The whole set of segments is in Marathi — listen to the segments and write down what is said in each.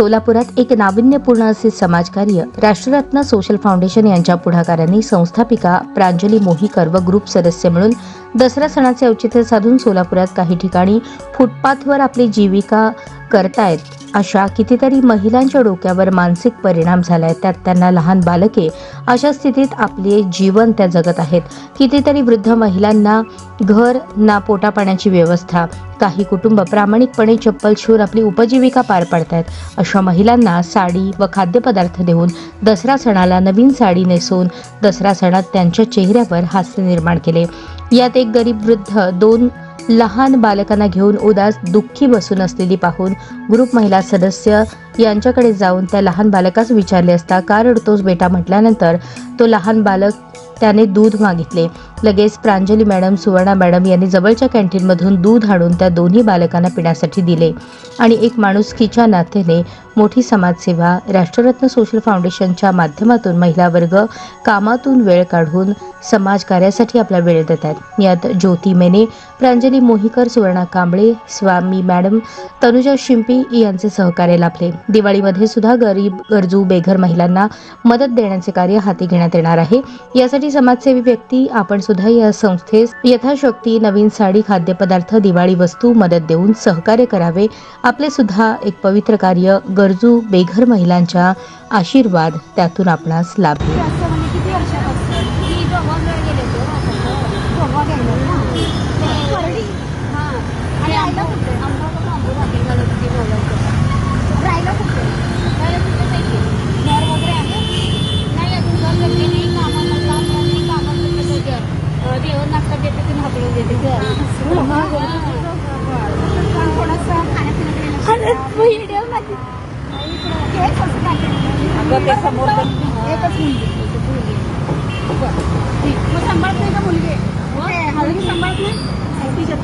सोलापुरात एक नाविन्यपूर्ण असे समाजकार्य राष्ट्ररत्न सोशल फाउंडेशन यांच्या पुढाकाराने संस्थापिका प्रांजली मोहीकर व ग्रुप सदस्य मिळून दसरा सणाचे औचित्य साधून सोलापुरात काही ठिकाणी फुटपाथवर आपली जीविका करतायत अशा कितीतरी महिलांच्या डोक्यावर मानसिक परिणाम झालाय। त्यात त्यांना लहान बालके अशा स्थितीत आपले जीवन त्या जगत आहेत। कितीतरी वृद्ध महिलांना घर ना पोटा पाण्याची व्यवस्था, काही कुटुंब प्रामाणिकपणे चप्पल शिवून आपली उपजीविका पार पाडतायत। अशा महिलांना साडी व खाद्यपदार्थ देऊन दसरा सणाला नवीन साडी नेसवून दसरा सणात त्यांच्या चेहऱ्यावर हास्य निर्माण केले। यात एक गरीब वृद्ध 2 लहान बालकांना घेऊन उदास दुःखी बसून असलेली पाहून ग्रुप महिला सदस्य यांच्याकडे जाऊन त्या लहान बालकास विचारले असता का रडतोस बेटा म्हटल्यानंतर तो लहान बालक त्याने दूध मागितले। लगेच प्रांजली मॅडम, सुवर्णा मॅडम यांनी जवळच्या कॅन्टीनमधून दूध आणून त्या दोन्ही बालकांना पिण्यासाठी दिले आणि एक माणुसकीच्या नात्याने मोठी समाजसेवा राष्ट्ररत्न सोशल फाउंडेशनच्या माध्यमातून महिला वर्ग कामातून वेळ काढून समाजकार्यासाठी आपला वेळ देत आहेत। यात ज्योती मेने, प्रांजली मोहीकर, सुवर्णा कांबळे, स्वामी मॅडम, तनुजा शिंपी यांचे सहकार्य लाभले। दिवाळीमध्ये सुद्धा गरीब गरजू बेघर महिलांना मदत देण्याचे कार्य हाती घेण्यात येणार आहे। यासाठी समाजसेवी व्यक्ती आपण सुद्धा या संस्थेस यथाशक्ती नवीन साडी, खाद्यपदार्थ, दिवाळी वस्तू मदत देऊन सहकार्य करावे। आपले सुद्धा एक पवित्र कार्य गरजू बेघर महिलांच्या आशीर्वाद त्यातून आपणास लाभेल।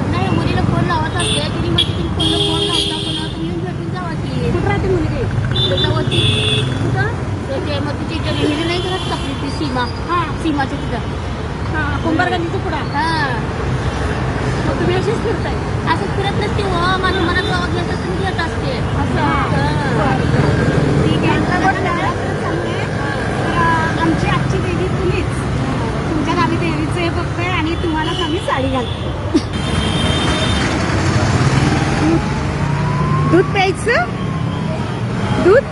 नाही मुलीला फोन लावत असते तरी मग तिथे फोन लावता कोणाला तुम्ही भेटून जावा की कुठं राहते मुलगी कुठं ते मग तिची मुली नाही करत टाकली ती सीमा सीमाच्या तिथं कुंभारगंजीचं पुढं मग तुम्ही अशीच फिरताय? असंच फिरत नसते हो, माझ्या मनात गावात घेतात तुम्ही घेत असते ठीक आहे। आमची आजची देवी तुम्हीच, तुमच्या गावी देवीचं हे बघतोय आणि तुम्हालाच आम्ही साडी घालतो। दूध प्यायचं, दूध